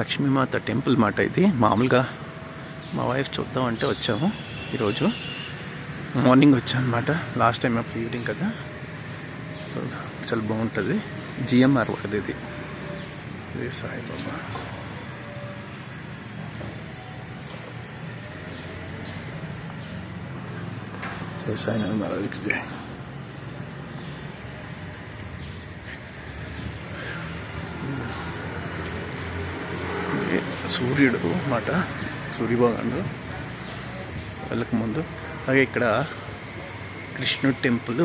లక్ష్మీమాత temple మాట ఇది. మామూలుగా మా వైఫ్ చూద్దామంటే వచ్చాము. ఈరోజు మార్నింగ్ వచ్చాను అనమాట. లాస్ట్ టైం అప్పుడు ఈవినింగ్ కదా, సో చాలా బాగుంటుంది. జిఎంఆర్ వాడిది ఇది. ఇది సాయిబాబా. జై సాయినాథ్ మహారాజ్కి జై. సూర్యుడు మాట, సూర్యభగవానుడు వెళ్ళక ముందు. అలాగే ఇక్కడ కృష్ణుడు టెంపుల్,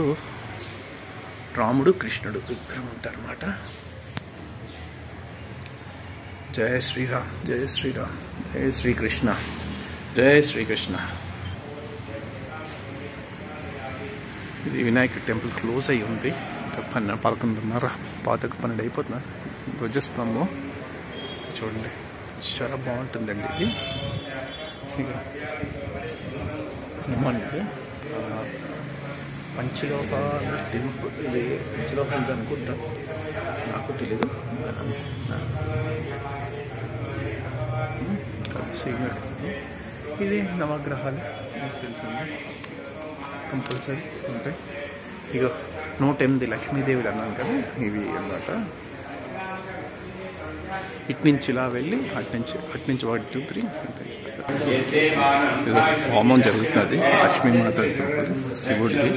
రాముడు కృష్ణుడు ఇద్దరు ఉంటారన్నమాట. జయ శ్రీరామ్, జయ శ్రీరామ్, జయ శ్రీకృష్ణ, జయ శ్రీకృష్ణ. ఇది వినాయక టెంపుల్ క్లోజ్ అయ్యి ఉంది. 11:30, 12 అయిపోతున్నా. ధ్వజస్తంభం చూడండి, చాలా బాగుంటుందండి ఇది. ఇక ఏమన్నది పంచలోహాల టెంపుల్. ఇది పంచలోహాలు అనుకుంటా, నాకు తెలీదు. ఇది నవగ్రహాలు నాకు తెలిసింది, కంపల్సరీ ఉంటాయి. ఇక 108 లక్ష్మీదేవులు అన్నాను కదా, ఇవి అన్నమాట. ఇటు నుంచి ఇలా వెళ్ళి అట్నుంచి 1, 2, 3 హోమం జరుగుతుంది. లక్ష్మీమాత టెంపుల్, శివుడిది.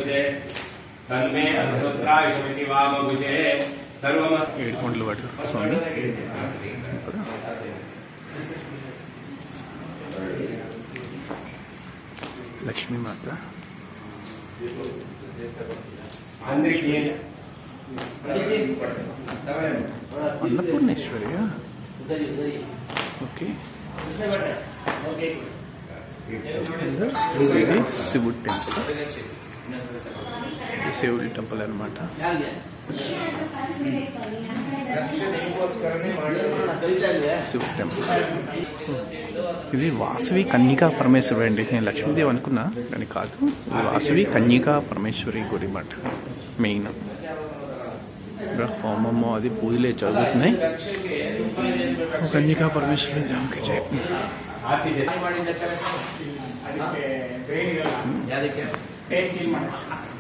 ఏడుకొండల వాటి స్వామి లక్ష్మీమాత. అన్నపూర్ణేశ్వరియా? ఓకే. ఇది శివుడి టెంపుల్, శివుడి టెంపుల్ అనమాట. శివుడి టెంపుల్. ఇది వాసవి కన్యకా పరమేశ్వరి అండి. నేను లక్ష్మీదేవి అనుకున్నా కానీ కాదు, ఇది వాసవి కన్యకా పరమేశ్వరి గుడి మాట. మెయిన్ హోమము అది పూజలే జరుగుతున్నాయి. కన్యకా పరమేశ్వరి దేవునికి జై.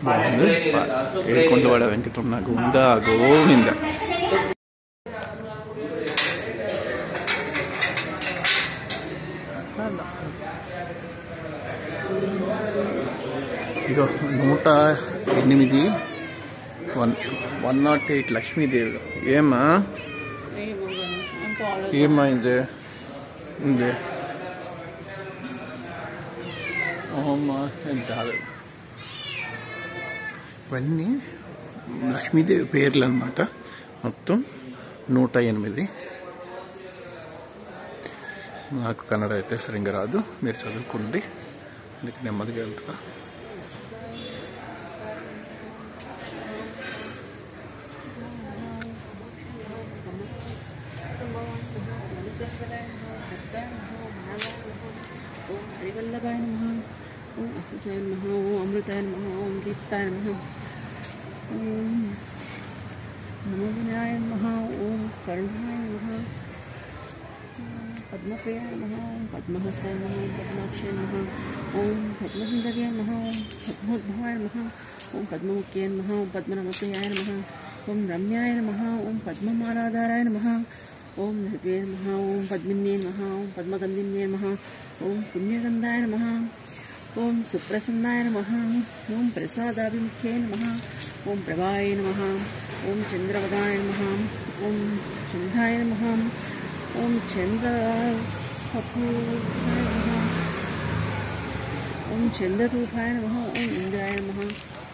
బాగుంది. ఏడుకొండవాడ వెంకటరమణ గోవింద గోవింద. ఇగో 108 108 లక్ష్మీదేవి. ఏమా ఏమైంది? కాదు, ఇవన్నీ లక్ష్మీదేవి పేర్లు అనమాట. మొత్తం 108. నాకు కన్నడ అయితే సరిగ్గా రాదు, మీరు చదువుకోండి, అందుకే నెమ్మదిగా వెళ్తున్నా. ఓం హరివల్లభాయ నమః, ఓం అచ్యుతాయ నమః, ఓం అమృతాయ నమః, ఓం దీప్తాయ నమః, ఓం నమో వినాయ నమః, ఓం కరుణాయ నమః, పద్మప్రియాయ నమః, ఓం పద్మహస్తాయ నమః, ఓం పద్మాక్షాయ నమః, ఓం పద్మసుందర్యాయ నమః, ఓం పద్మోద్భవాయ నమః, ఓం పద్మముఖ్యాయ నమః, ఓం పద్మనమప్రియాయ నమః, ఓం రమ్యాయ నమః, ఓం పద్మమాలాధారాయ నమః, ఓం నృపే నమః, ఓం పద్మిన్యే నమః, ఓం పద్మగంధిన్యే నమః, ఓం పుణ్యగంధాయ నమః, ఓం సుప్రసన్నాయ నమః, ఓం ప్రసాదాభిముఖ్యాయ నమః, ఓం ప్రభాయ నమః, ఓం చంద్రవదాయ నమః, ఓం చంద్రాయ నమః, ఓం చంద్రసపూర్ణాయ నమః, ఓం చంద్రరూపాయ నమః, ఓం ఇంద్రాయ నమః,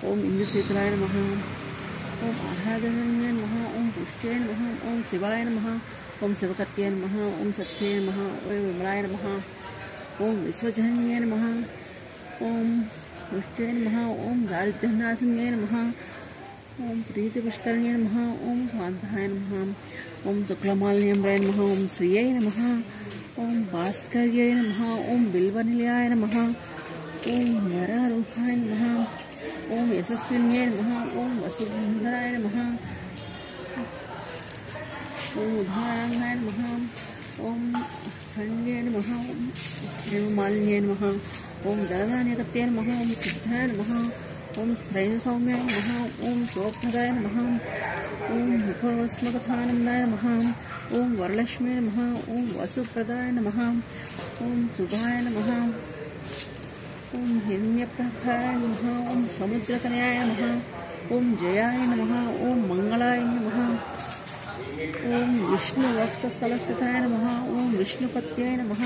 ఓం ఇంద్రసేతులాయ నమః, ఓం ఆరాధనాయ నమః, ఓం పుష్ట్యాయ నమః, ఓం శివాయ నమః, ఓం శివకత్యాయ నమః, ఓం సత్యాయ నమః, ఓం విమలాయ నమః, ఓం విశ్వజన్యాయ నమః, ఓం పుష్ట్యాయ నమః, ఓం దారిద్ర్యనాశన్యాయ నమః, ఓం ప్రీతిపుష్కరణ్యాయ నమః, ఓం శాంతాయ నమః, ఓం శుక్లమాలిన్యాయ నమః, ఓం శ్రీయాయ నమః, ఓం భాస్కర్యాయ నమః, ఓం బిల్వనిలయాయ నమః, ఓం వరారూపాయ నమః, ఓం యశస్విన్యాయ నమః, ఓం వసుంధరాయ నమః, ఓం ఉదారాంగాయ నమః, ఓం हेममालिन्याय नमः ओम धनधान्यकत्याय नमः ओम सिद्धाय नमः ओम श्रेयसौम्याय नमः ओम शोभप्रदाय नमः ओम मुखस्मकथानन्दाय नमः ओम वरलक्ष्मी नमः ओम वसुप्रदाय नमः ओम शुभाय नमः ओम हिरण्यप्रभाय नमः ओम समुद्रतनयाय नमः ओम जयाय नमः ओम मंगलाय नमः ओम विष्णुवक्षस्थलस्थिताय नमः ओम विष्णुपत्याय नमः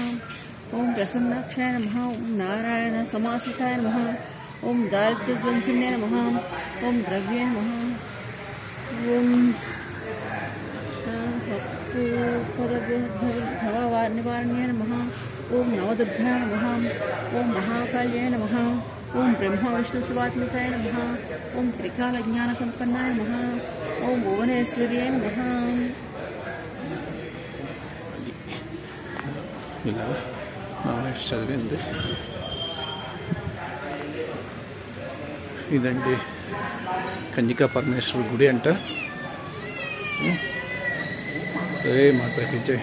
ओम प्रसन्नाक्षाय नमः ओम नारायण समासिताय नमः ओम दारिद्र्यजनसिन्याय नमः ओम द्रव्याय नमः ओम निवारण्याय नमः ओम नवदुर्गाय नमः ओम महाकाल्याय नमः ओम ब्रह्मा विष्णुशिवात्मिकाय नमः ओम त्रिकालज्ञानसम्पन्नाय नमः ओम भुवनेश्वर्याय नमः ఇలా మా వైఫ్ చదివింది. ఇదండి కన్యకా పరమేశ్వర గుడి అంట. జై మాతాకి జై.